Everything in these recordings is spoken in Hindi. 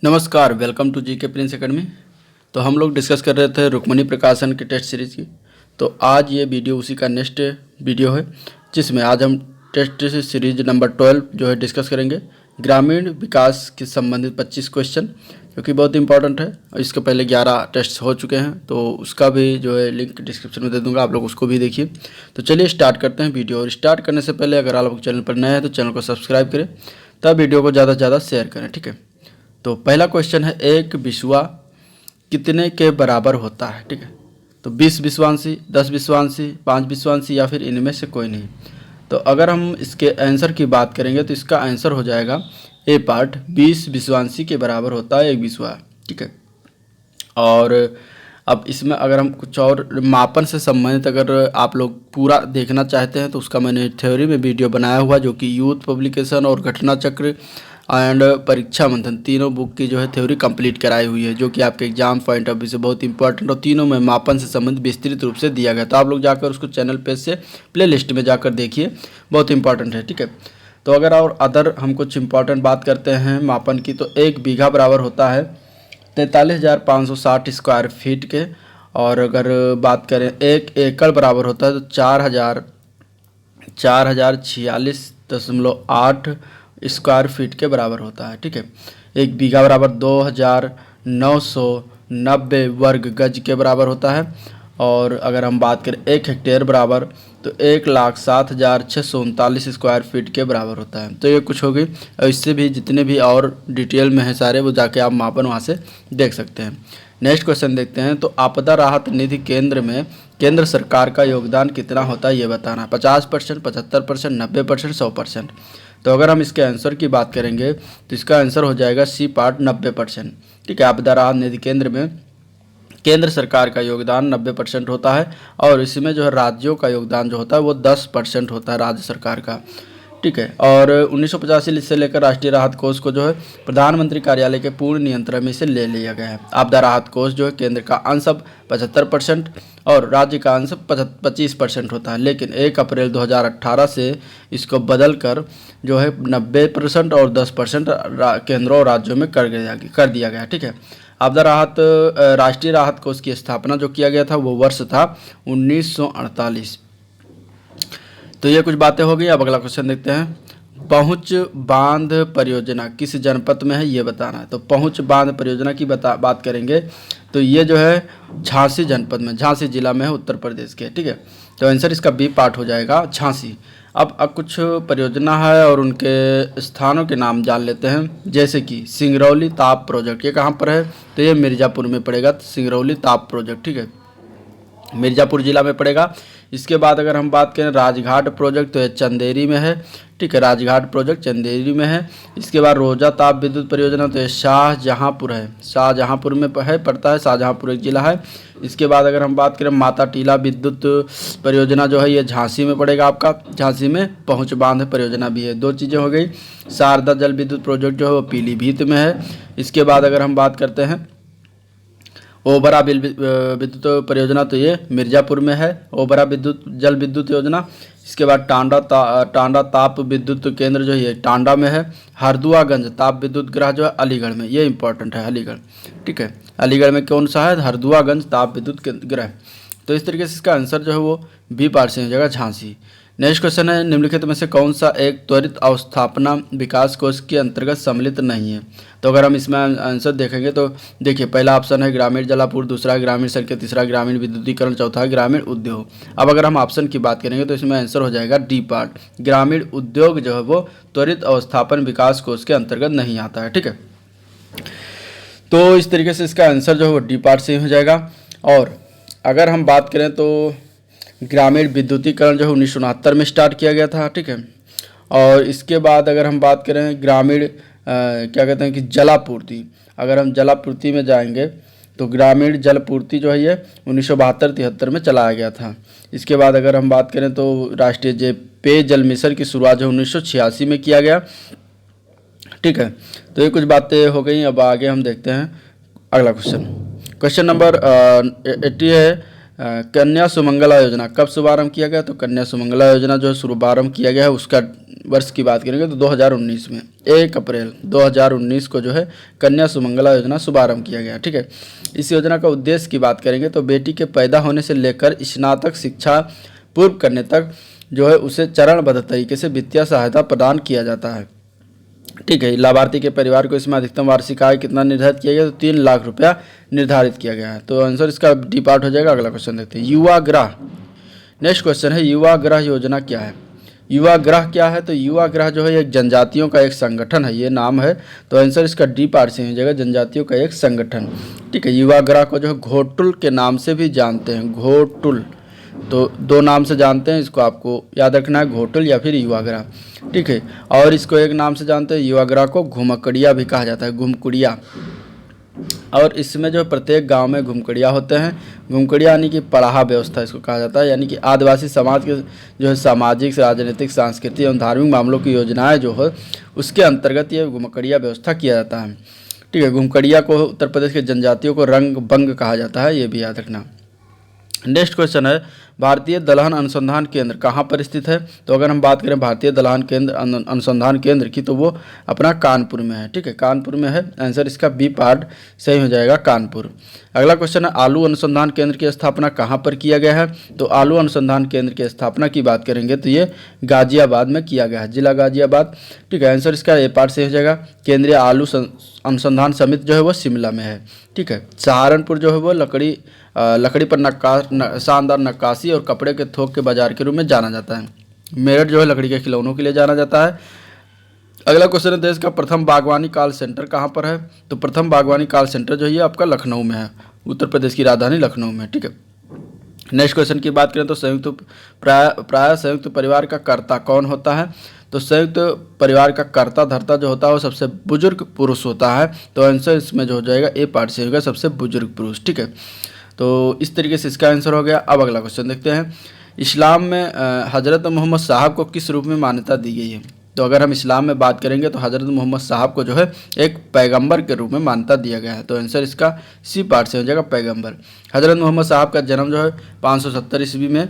नमस्कार, welcome to GK Prince Academy. तो हम लोग डिस्कस कर रहे थे रुक्मणी प्रकाशन के टेस्ट सीरीज़ की। तो आज ये वीडियो उसी का नेक्स्ट वीडियो है, जिसमें आज हम टेस्ट सीरीज नंबर 12 जो है डिस्कस करेंगे। ग्रामीण विकास के संबंधित 25 क्वेश्चन, जो कि बहुत इंपॉर्टेंट है। और इसके पहले 11 टेस्ट हो चुके हैं, तो उसका भी जो है लिंक डिस्क्रिप्शन में दे दूंगा, आप लोग उसको भी देखिए। तो चलिए स्टार्ट करते हैं वीडियो। और स्टार्ट करने से पहले अगर आप लोग चैनल पर नए हैं तो चैनल को सब्सक्राइब करें, तब वीडियो को ज़्यादा से ज़्यादा शेयर करें, ठीक है। तो पहला क्वेश्चन है, एक बिस्वा कितने के बराबर होता है, ठीक है। तो 20 विश्वांशी, 10 विश्वांशी, 5 विश्वांशी या फिर इनमें से कोई नहीं। तो अगर हम इसके आंसर की बात करेंगे तो इसका आंसर हो जाएगा ए पार्ट, 20 विश्वांशी के बराबर होता है एक बिस्वा, ठीक है। और अब इसमें अगर हम कुछ और मापन से संबंधित अगर आप लोग पूरा देखना चाहते हैं तो उसका मैंने थ्योरी में वीडियो बनाया हुआ, जो कि यूथ पब्लिकेशन और घटना चक्र एंड परीक्षा मंथन तीनों बुक की जो है थ्योरी कंप्लीट कराई हुई है, जो कि आपके एग्जाम पॉइंट ऑफ व्यू से बहुत इंपॉर्टेंट और तीनों में मापन से संबंधित विस्तृत रूप से दिया गया। तो आप लोग जाकर उसको चैनल पेज से प्ले लिस्ट में जाकर देखिए, बहुत इंपॉर्टेंट है, ठीक है। तो अगर और अदर हम कुछ इंपॉर्टेंट बात करते हैं मापन की, तो एक बीघा बराबर होता है 43,560 स्क्वायर फीट के। और अगर बात करें एक एकड़ बराबर होता है तो 4,046.8 स्क्वायर फीट के बराबर होता है, ठीक है। एक बीघा बराबर 2,990 वर्ग गज के बराबर होता है। और अगर हम बात करें एक हेक्टेयर बराबर तो 1,07,639 स्क्वायर फीट के बराबर होता है। तो ये कुछ हो गई, और इससे भी जितने भी और डिटेल में है सारे, वो जाके आप मापन वहाँ से देख सकते हैं। नेक्स्ट क्वेश्चन देखते हैं। तो आपदा राहत निधि केंद्र में केंद्र सरकार का योगदान कितना होता है ये बताना। 50%, 75%, 90%, 100%। तो अगर हम इसके आंसर की बात करेंगे तो इसका आंसर हो जाएगा सी पार्ट, 90%, ठीक है। आपदा राहत निधि केंद्र में केंद्र सरकार का योगदान 90% होता है, और इसमें जो है राज्यों का योगदान जो होता है वो 10% होता है राज्य सरकार का, ठीक है। और 1985 से लेकर राष्ट्रीय राहत कोष को जो है प्रधानमंत्री कार्यालय के पूर्ण नियंत्रण में से ले लिया गया है। आपदा राहत कोष जो है केंद्र का अंश अब 75% और राज्य का अंश 25% होता है, लेकिन 1 अप्रैल 2018 से इसको बदल कर जो है 90% और 10% केंद्रों और राज्यों में कर दिया गया, ठीक है। आपदा राहत राष्ट्रीय राहत कोष की स्थापना जो किया गया था वो वर्ष था 1948। तो ये कुछ बातें हो गई। अब अगला क्वेश्चन देखते हैं। पहुंच बांध परियोजना किस जनपद में है ये बताना है। तो पहुंच बांध परियोजना की बात करेंगे तो ये जो है झांसी जनपद में, झांसी जिला में है, उत्तर प्रदेश के, ठीक है। तो आंसर इसका बी पार्ट हो जाएगा, झांसी। अब कुछ परियोजना है और उनके स्थानों के नाम जान लेते हैं, जैसे कि सिंगरौली ताप प्रोजेक्ट, ये कहाँ पर है तो ये मिर्ज़ापुर में पड़ेगा। सिंगरौली ताप प्रोजेक्ट, ठीक है, मिर्ज़ापुर जिला में पड़ेगा। इसके बाद अगर हम बात करें राजघाट प्रोजेक्ट, तो ये चंदेरी में है, ठीक है, राजघाट प्रोजेक्ट चंदेरी में है। इसके बाद रोजा ताप विद्युत परियोजना तो ये शाहजहाँपुर है, शाहजहाँपुर में है, पड़ता है, शाहजहाँपुर एक जिला है। इसके बाद अगर हम बात करें माता टीला विद्युत परियोजना जो है ये झांसी में पड़ेगा आपका, झांसी में पहुँच बांध परियोजना भी है। दो चीज़ें हो गई। शारदा जल विद्युत प्रोजेक्ट जो है वो पीलीभीत में है। इसके बाद अगर हम बात करते हैं ओबरा विद्युत परियोजना तो ये मिर्ज़ापुर में है, ओबरा विद्युत जल विद्युत योजना। इसके बाद टांडा ताप विद्युत केंद्र जो है टांडा में है। हरदुआगंज ताप विद्युत ग्रह जो है अलीगढ़ में, ये इंपॉर्टेंट है, अलीगढ़, ठीक है। अलीगढ़ में कौन सा है, हरदुआगंज ताप विद्युत ग्रह। तो इस तरीके से इसका आंसर जो है वो बी पार्ट से हो जाएगा, झांसी। नेक्स्ट क्वेश्चन है, निम्नलिखित में से कौन सा एक त्वरित अवस्थापना विकास कोष के अंतर्गत सम्मिलित नहीं है। तो अगर हम इसमें आंसर देखेंगे तो देखिए, पहला ऑप्शन है ग्रामीण जलापूर्ति, दूसरा है ग्रामीण सड़कें, तीसरा ग्रामीण विद्युतीकरण, चौथा है ग्रामीण उद्योग। अब अगर हम ऑप्शन की बात करेंगे तो इसमें आंसर हो जाएगा डी पार्ट, ग्रामीण उद्योग जो है वो त्वरित अवस्थापन विकास कोष के अंतर्गत नहीं आता है, ठीक है। तो इस तरीके से इसका आंसर जो है वो डी पार्ट से हो जाएगा। और अगर हम बात करें तो ग्रामीण विद्युतीकरण जो है 1969 में स्टार्ट किया गया था, ठीक है। और इसके बाद अगर हम बात करें ग्रामीण क्या कहते हैं कि जलापूर्ति, अगर हम जलापूर्ति में जाएंगे तो ग्रामीण जलपूर्ति जो है ये 1972-73 में चलाया गया था। इसके बाद अगर हम बात करें तो राष्ट्रीय पेयजल मिशन की शुरुआत जो 1986 में किया गया, ठीक है। तो ये कुछ बातें हो गई। अब आगे हम देखते हैं अगला क्वेश्चन। क्वेश्चन नंबर 80 है, कन्या सुमंगला योजना कब शुभारंभ किया गया? तो कन्या सुमंगला योजना जो है शुभारंभ किया गया है, उसका वर्ष की बात करेंगे तो 2019 में 1 अप्रैल 2019 को जो है कन्या सुमंगला योजना शुभारंभ किया गया। ठीक है, इस योजना का उद्देश्य की बात करेंगे तो बेटी के पैदा होने से लेकर स्नातक शिक्षा पूर्व करने तक जो है उसे चरणबद्ध तरीके से वित्तीय सहायता प्रदान किया जाता है। ठीक है, लाभार्थी के परिवार को इसमें अधिकतम वार्षिक आय कितना निर्धारित किया गया? तो 3 लाख रुपया निर्धारित किया गया है। तो आंसर इसका डी पार्ट हो जाएगा। अगला क्वेश्चन देखते हैं, युवा ग्रह। नेक्स्ट क्वेश्चन है, युवा ग्रह योजना क्या है? युवा ग्रह क्या है? तो युवा ग्रह जो है एक जनजातियों का एक संगठन है, ये नाम है। तो आंसर इसका डी पार्ट से हो जाएगा, जनजातियों का एक संगठन। ठीक है, युवा ग्रह को जो है घोटुल के नाम से भी जानते हैं, घोटुल। तो 2 नाम से जानते हैं, इसको आपको याद रखना है, घोटुल या फिर युवाग्रह। ठीक है, और इसको एक नाम से जानते हैं, युवाग्रह को घुमकड़िया भी कहा जाता है, घुमकुड़िया। और इसमें जो प्रत्येक गांव में घुमकड़िया होते हैं। घुमकड़िया यानी कि पड़ाहा व्यवस्था इसको कहा जाता है, यानी कि आदिवासी समाज के जो है सामाजिक, राजनीतिक, सांस्कृतिक एवं धार्मिक मामलों की योजनाएं जो है उसके अंतर्गत ये घुमकड़िया व्यवस्था किया जाता है। ठीक है, घुमकड़िया को उत्तर प्रदेश के जनजातियों को रंग बंग कहा जाता है, ये भी याद रखना। नेक्स्ट क्वेश्चन है, भारतीय दलहन अनुसंधान केंद्र कहाँ पर स्थित है? तो अगर हम बात करें भारतीय दलहन केंद्र अनुसंधान केंद्र की, तो वो अपना कानपुर में है। ठीक है, कानपुर में है। आंसर इसका बी पार्ट सही हो जाएगा, कानपुर। अगला क्वेश्चन है, आलू अनुसंधान केंद्र की स्थापना कहाँ पर किया गया है? तो आलू अनुसंधान केंद्र की स्थापना की बात करेंगे तो ये गाजियाबाद में किया गया है, जिला गाजियाबाद। ठीक है, आंसर इसका ए पार्ट सही हो जाएगा। केंद्रीय आलू अनुसंधान समिति जो है वो शिमला में है। ठीक है, सहारनपुर जो है वो लकड़ी पर शानदार नक्काशी और कपड़े के थोक के बाजार के रूप में जाना जाता है। मेरठ जो है लकड़ी के खिलौनों के लिए जाना जाता है। अगला क्वेश्चन है, देश का प्रथम बागवानी कॉल सेंटर कहाँ पर है? तो प्रथम बागवानी कॉल सेंटर जो है आपका लखनऊ में है, उत्तर प्रदेश की राजधानी लखनऊ में। ठीक है, नेक्स्ट क्वेश्चन की बात करें तो प्राय संयुक्त परिवार का कर्ता कौन होता है? तो संयुक्त परिवार का कर्ता धर्ता जो होता है वो सबसे बुजुर्ग पुरुष होता है। तो आंसर इसमें जो हो जाएगा ए पार्ट से होगा, सबसे बुजुर्ग पुरुष। ठीक है, तो इस तरीके से इसका आंसर हो गया। अब अगला क्वेश्चन देखते हैं, इस्लाम में हज़रत मोहम्मद साहब को किस रूप में मान्यता दी गई है? तो अगर हम इस्लाम में बात करेंगे तो हज़रत मोहम्मद साहब को जो है एक पैगंबर के रूप में मान्यता दिया गया है। तो आंसर इसका सी पार्ट से हो जाएगा, पैगंबर। हज़रत मोहम्मद साहब का जन्म जो है 570 ईस्वी में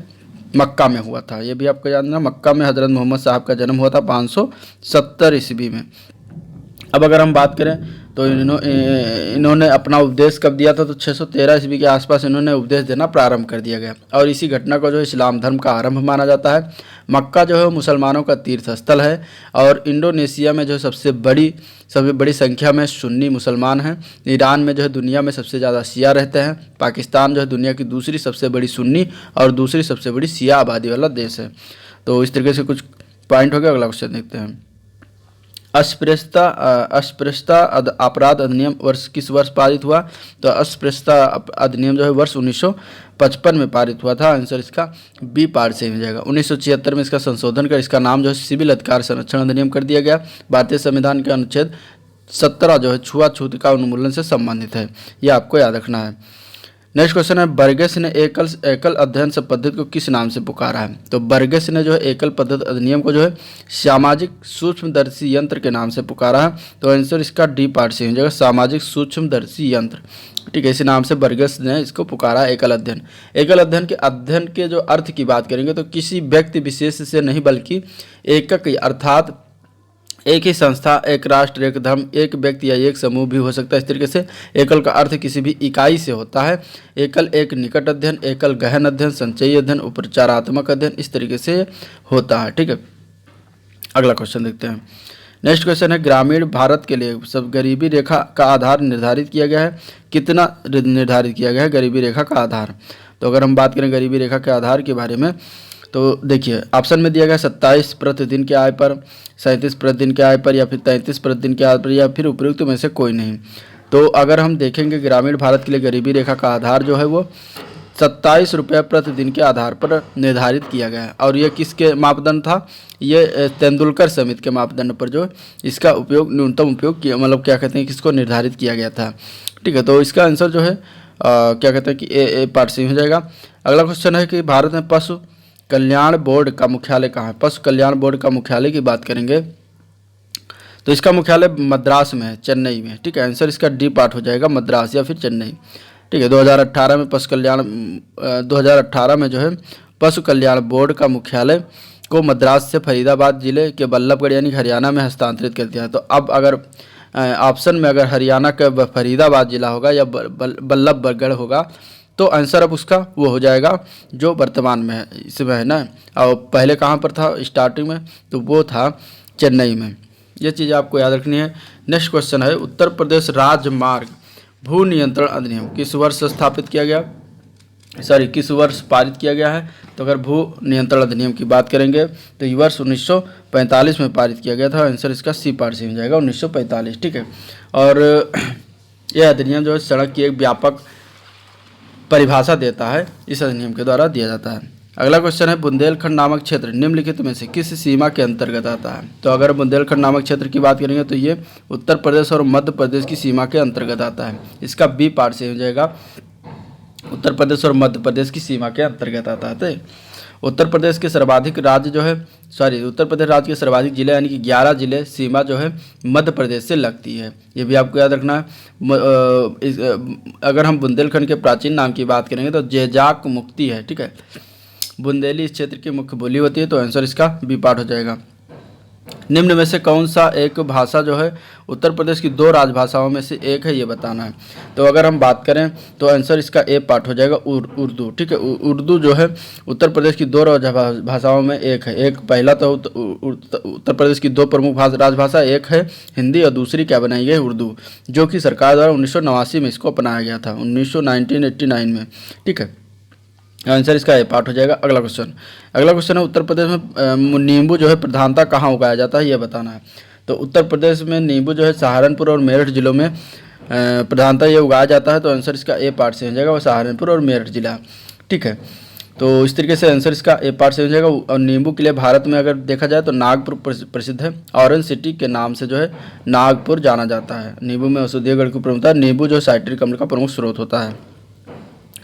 मक्का में हुआ था, ये भी आपको जानना। मक्का में हज़रत मोहम्मद साहब का जन्म हुआ था 570 ईस्वी में। अब अगर हम बात करें तो इन्होंने अपना उपदेश कब दिया था? तो 613 ईस्वी के आसपास इन्होंने उपदेश देना प्रारंभ कर दिया गया, और इसी घटना को जो इस्लाम धर्म का आरंभ माना जाता है। मक्का जो है मुसलमानों का तीर्थ स्थल है, और इंडोनेशिया में जो सबसे बड़ी संख्या में सुन्नी मुसलमान हैं। ईरान में जो है दुनिया में सबसे ज़्यादा शिया रहते हैं। पाकिस्तान जो है दुनिया की दूसरी सबसे बड़ी सुन्नी और दूसरी सबसे बड़ी शिया आबादी वाला देश है। तो इस तरीके से कुछ पॉइंट हो गया। अगला क्वेश्चन देखते हैं, अस्पृश्यता अपराध अधिनियम किस वर्ष पारित हुआ? तो अस्पृश्यता अधिनियम जो है वर्ष 1955 में पारित हुआ था। आंसर इसका बी पार्ट से हो जाएगा। 1976 में इसका संशोधन कर इसका नाम जो है सिविल अधिकार संरक्षण अधिनियम कर दिया गया। भारतीय संविधान के अनुच्छेद 17 जो है छुआछूत का उन्मूलन से संबंधित है, यह आपको याद रखना है। नेक्स्ट क्वेश्चन है, बर्गेस ने एकल अध्ययन सब पद्धति को किस नाम से पुकारा है? तो बर्गेस ने जो है एकल पद्धति अधिनियम को जो है सामाजिक सूक्ष्मदर्शी यंत्र के नाम से पुकारा है। तो आंसर इसका डी पार्ट से हो जाएगा, सामाजिक सूक्ष्मदर्शी यंत्र। ठीक है, इसी नाम से बर्गेस ने इसको पुकारा एकल अध्ययन। एकल अध्ययन के जो अर्थ की बात करेंगे तो किसी व्यक्ति विशेष से नहीं बल्कि एकक, अर्थात एक ही संस्था, एक राष्ट्र, एक धर्म, एक व्यक्ति या एक समूह भी हो सकता है। इस तरीके से एकल का अर्थ किसी भी इकाई से होता है। एकल एक निकट अध्ययन, एकल गहन अध्ययन, संचयी अध्ययन, उपचारात्मक अध्ययन, इस तरीके से होता है। ठीक है, अगला क्वेश्चन देखते हैं। नेक्स्ट क्वेश्चन है, ग्रामीण भारत के लिए सब गरीबी रेखा का आधार निर्धारित किया गया है। कितना निर्धारित किया गया है गरीबी रेखा का आधार? तो अगर हम बात करें गरीबी रेखा के आधार के बारे में तो देखिए ऑप्शन में दिया गया 27 प्रतिदिन के आय पर, 37 प्रतिदिन के आय पर, या फिर 33 प्रतिदिन के आय पर, या फिर उपयुक्त में से कोई नहीं। तो अगर हम देखेंगे ग्रामीण भारत के लिए गरीबी रेखा का आधार जो है वो 27 रुपये प्रतिदिन के आधार पर निर्धारित किया गया है। और ये किसके मापदंड था? ये तेंदुलकर समिति के मापदंड पर जो इसका उपयोग, न्यूनतम उपयोग किया, मतलब क्या कहते हैं किसको निर्धारित किया गया था। ठीक है, तो इसका आंसर जो है क्या कहते हैं कि ए पार्ट सी हो जाएगा। अगला क्वेश्चन है कि भारत में पशु कल्याण बोर्ड का मुख्यालय कहाँ है? पशु कल्याण बोर्ड का मुख्यालय की बात करेंगे तो इसका मुख्यालय मद्रास में है, चेन्नई में। ठीक है, आंसर इसका डी पार्ट हो जाएगा, मद्रास या फिर चेन्नई। ठीक है। 2018 में 2018 में जो है पशु कल्याण बोर्ड का मुख्यालय को मद्रास से फरीदाबाद जिले के बल्लभगढ़ यानी हरियाणा में हस्तांतरित कर दिया। तो अब अगर ऑप्शन में अगर हरियाणा का फरीदाबाद जिला होगा या बल्लभगढ़ होगा तो आंसर अब उसका वो हो जाएगा जो वर्तमान में है, इसमें है ना। और पहले कहाँ पर था स्टार्टिंग में, तो वो था चेन्नई में। ये चीज़ आपको याद रखनी है। नेक्स्ट क्वेश्चन है, उत्तर प्रदेश राजमार्ग भू नियंत्रण अधिनियम किस वर्ष स्थापित किया गया, किस वर्ष पारित किया गया है। तो अगर भू नियंत्रण अधिनियम की बात करेंगे तो ये वर्ष 1945 में पारित किया गया था। आंसर इसका सी पार्ट से हो जाएगा 1945। ठीक है। और यह अधिनियम जो है सड़क की एक व्यापक परिभाषा देता है, इस अधिनियम के द्वारा दिया जाता है। अगला क्वेश्चन है, बुंदेलखंड नामक क्षेत्र निम्नलिखित में से किस सीमा के अंतर्गत आता है। तो अगर बुंदेलखंड नामक क्षेत्र की बात करेंगे तो ये उत्तर प्रदेश और मध्य प्रदेश की सीमा के अंतर्गत आता है। इसका बी पार्ट से हो जाएगा, उत्तर प्रदेश और मध्य प्रदेश की सीमा के अंतर्गत आता है। उत्तर प्रदेश के सर्वाधिक राज्य जो है उत्तर प्रदेश राज्य के सर्वाधिक जिले यानी कि 11 जिले सीमा जो है मध्य प्रदेश से लगती है, ये भी आपको याद रखना है। अगर हम बुंदेलखंड के प्राचीन नाम की बात करेंगे तो जेजाक मुक्ति है। ठीक है। बुंदेली इस क्षेत्र की मुख्य बोली होती है, तो आंसर इसका बी पार्ट हो जाएगा। निम्न में से कौन सा एक भाषा जो है उत्तर प्रदेश की 2 राजभाषाओं में से एक है, ये बताना है। तो अगर हम बात करें तो आंसर इसका ए पार्ट हो जाएगा उर्दू। ठीक है। उर्दू जो है उत्तर प्रदेश की 2 राजभाषाओं में एक है। एक पहला तो उत्तर प्रदेश की 2 प्रमुख राजभाषा, एक है हिंदी और दूसरी क्या बनाई गई उर्दू, जो कि सरकार द्वारा 1989 में इसको अपनाया गया था, 1989 में। ठीक है। आंसर इसका ए पार्ट हो जाएगा। अगला क्वेश्चन है, उत्तर प्रदेश में नींबू जो है प्रधानता कहाँ उगाया जाता है, ये बताना है। तो उत्तर प्रदेश में नींबू जो है सहारनपुर और मेरठ जिलों में प्रधानता ये उगाया जाता है, तो आंसर इसका ए पार्ट से हो जाएगा, वो सहारनपुर और मेरठ जिला। ठीक है। तो इस तरीके से आंसर इसका ए पार्ट से हो जाएगा। और नींबू के लिए भारत में अगर देखा जाए तो नागपुर प्रसिद्ध है, ऑरेंज सिटी के नाम से जो है नागपुर जाना जाता है। नींबू में औषधीय गुण की प्रमुखता, नींबू जो साइट्रिक अम्ल का प्रमुख स्रोत होता है।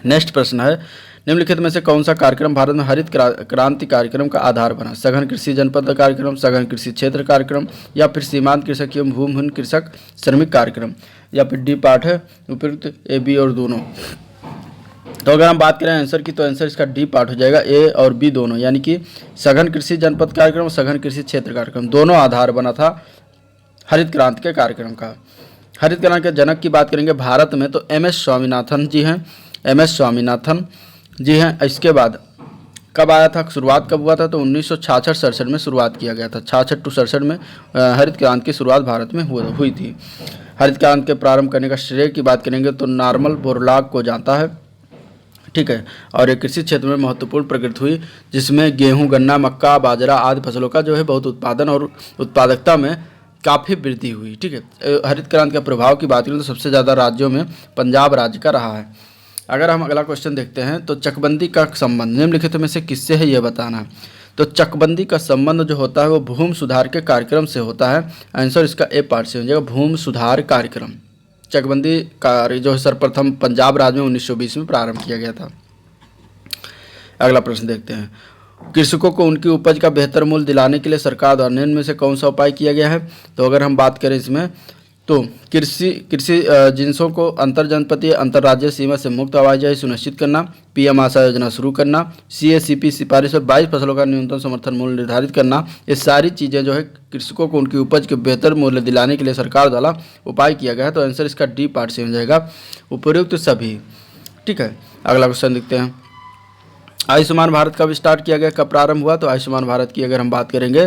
नेक्स्ट प्रश्न है, निम्नलिखित में से कौन सा कार्यक्रम भारत में हरित क्रांति कार्यक्रम का आधार बना। सघन कृषि जनपद कार्यक्रम, सघन कृषि क्षेत्र कार्यक्रम, या फिर सीमांत कृषक एवं भूमिहीन कृषक श्रमिक कार्यक्रम, या फिर डी पार्ट है उपयुक्त ए बी और दोनों। तो अगर हम बात करें आंसर की तो आंसर इसका डी पार्ट हो जाएगा, ए और बी दोनों, यानी कि सघन कृषि जनपद कार्यक्रम, सघन कृषि क्षेत्र कार्यक्रम दोनों आधार बना था हरित क्रांति के कार्यक्रम का। हरित क्रांति के जनक की बात करेंगे भारत में तो एम.एस. स्वामीनाथन जी हैं, एम.एस. स्वामीनाथन जी हैं। इसके बाद कब आया था, शुरुआत कब हुआ था, तो 1966-67 में शुरुआत किया गया था। 66 to 67 में हरित क्रांति की शुरुआत भारत में हुई थी। हरित क्रांति के प्रारंभ करने का श्रेय की बात करेंगे तो नॉर्मल बोरलॉग को जाता है। ठीक है। और एक कृषि क्षेत्र में महत्वपूर्ण प्रगति हुई, जिसमें गेहूं, गन्ना, मक्का, बाजरा आदि फसलों का जो है बहुत उत्पादन और उत्पादकता में काफ़ी वृद्धि हुई। ठीक है। हरित क्रांति का प्रभाव की बात करें तो सबसे ज़्यादा राज्यों में पंजाब राज्य का रहा है। अगर हम अगला क्वेश्चन देखते हैं तो चकबंदी का संबंध निम्नलिखित में से किससे है, यह बताना है। तो चकबंदी का संबंध जो होता है वो भूमि सुधार के कार्यक्रम से होता है। आंसर इसका ए पार्ट से हो जाएगा, भूमि सुधार कार्यक्रम। चकबंदी कार्य जो है सर्वप्रथम पंजाब राज्य में 1920 में प्रारंभ किया गया था। अगला प्रश्न देखते हैं, कृषकों को उनकी उपज का बेहतर मूल्य दिलाने के लिए सरकार द्वारा निम्न में से कौन सा उपाय किया गया है। तो अगर हम बात करें इसमें तो कृषि जिन्सों को अंतर जनपदीय अंतर्राज्यीय सीमा से मुक्त आवाजाही सुनिश्चित करना, पीएम आशा योजना शुरू करना, सीएसीपी सिफारिश और 22 फसलों का न्यूनतम समर्थन मूल्य निर्धारित करना, ये सारी चीज़ें जो है कृषकों को उनकी उपज के बेहतर मूल्य दिलाने के लिए सरकार द्वारा उपाय किया गया है। तो आंसर इसका डी पार्ट से हो जाएगा, उपयुक्त सभी। ठीक है। अगला क्वेश्चन देखते हैं, आयुष्मान भारत कब स्टार्ट किया गया, कब प्रारंभ हुआ। तो आयुष्मान भारत की अगर हम बात करेंगे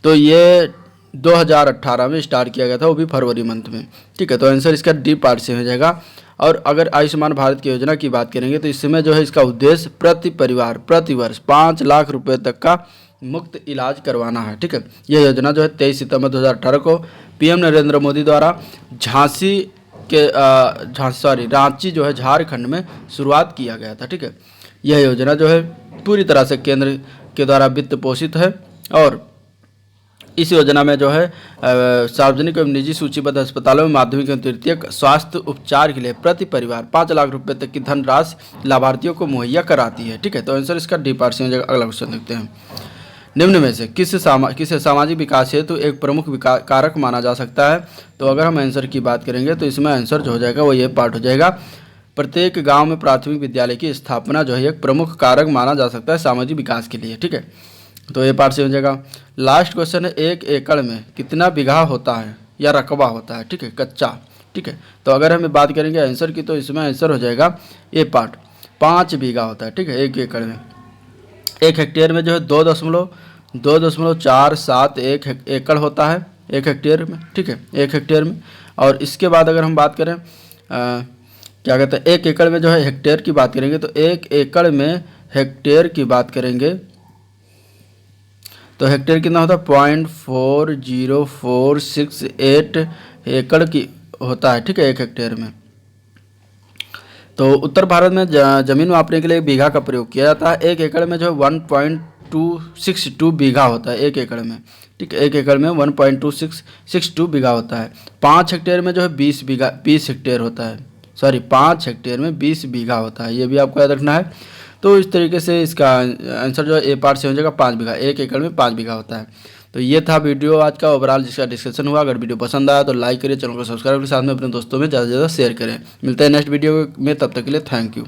तो ये 2018 में स्टार्ट किया गया था, वो भी फरवरी मंथ में। ठीक है। तो आंसर इसका डी पार्ट से हो जाएगा। और अगर आयुष्मान भारत की योजना की बात करेंगे तो इसमें जो है इसका उद्देश्य प्रति परिवार प्रति वर्ष 5 लाख रुपए तक का मुफ्त इलाज करवाना है। ठीक है। यह योजना जो है 23 सितंबर 2018 को पीएम नरेंद्र मोदी द्वारा रांची जो है झारखंड में शुरुआत किया गया था। ठीक है। यह योजना जो है पूरी तरह से केंद्र के द्वारा वित्त पोषित है और इस योजना में जो है सार्वजनिक एवं निजी सूचीबद्ध अस्पतालों में माध्यमिक एवं तृतीयक स्वास्थ्य उपचार के लिए प्रति परिवार 5 लाख रुपए तक की धनराशि लाभार्थियों को मुहैया कराती है। ठीक है। तो आंसर इसका डी पार्ट से हो जाएगा। अगला क्वेश्चन देखते हैं, निम्न में से किसे सामाजिक विकास हेतु एक प्रमुख कारक माना जा सकता है। तो अगर हम आंसर की बात करेंगे तो इसमें आंसर जो हो जाएगा वो ये पार्ट हो जाएगा, प्रत्येक गांव में प्राथमिक विद्यालय की स्थापना जो है एक प्रमुख कारक माना जा सकता है सामाजिक विकास के लिए। ठीक है, तो ये पार्ट से हो जाएगा। लास्ट क्वेश्चन है, 1 एकड़ में कितना बीघा होता है या रकबा होता है? ठीक है, कच्चा। ठीक है, तो अगर हम बात करेंगे आंसर की, तो इसमें आंसर हो जाएगा ये पार्ट, 5 बीघा होता है। ठीक है, 1 एकड़ में। 1 हेक्टेयर में जो है 2.47 एकड़ होता है 1 हेक्टेयर में। ठीक है, 1 हेक्टेयर में। और इसके बाद अगर हम बात करें क्या कहते हैं, 1 एकड़ में जो है हेक्टेयर की बात करेंगे, तो 1 एकड़ में हेक्टेयर की बात करेंगे तो हेक्टेयर कितना होता है? 0.40468 एकड़ की होता है। ठीक है, 1 हेक्टेयर में। तो उत्तर भारत में जमीन मापने के लिए बीघा का प्रयोग किया जाता है। 1 एकड़ में जो है 1.262 बीघा होता है 1 एकड़ में। ठीक है, 1 एकड़ में 1.262 बीघा होता है। 5 हेक्टेयर में जो है 20 हेक्टेयर होता है। सॉरी, 5 हेक्टेयर में 20 बीघा होता है, ये भी आपको याद रखना है। तो इस तरीके से इसका आंसर जो है ए पार्ट से हो जाएगा 5 बीघा। 1 एकड़ में 5 बीघा होता है। तो ये था वीडियो आज का ओवरऑल जिसका डिस्कशन हुआ। अगर वीडियो पसंद आया तो लाइक करिए, चैनल को सब्सक्राइब करिए, साथ में अपने दोस्तों में ज़्यादा से ज़्यादा शेयर करें। मिलते हैं नेक्स्ट वीडियो में, तब तक के लिए थैंक यू।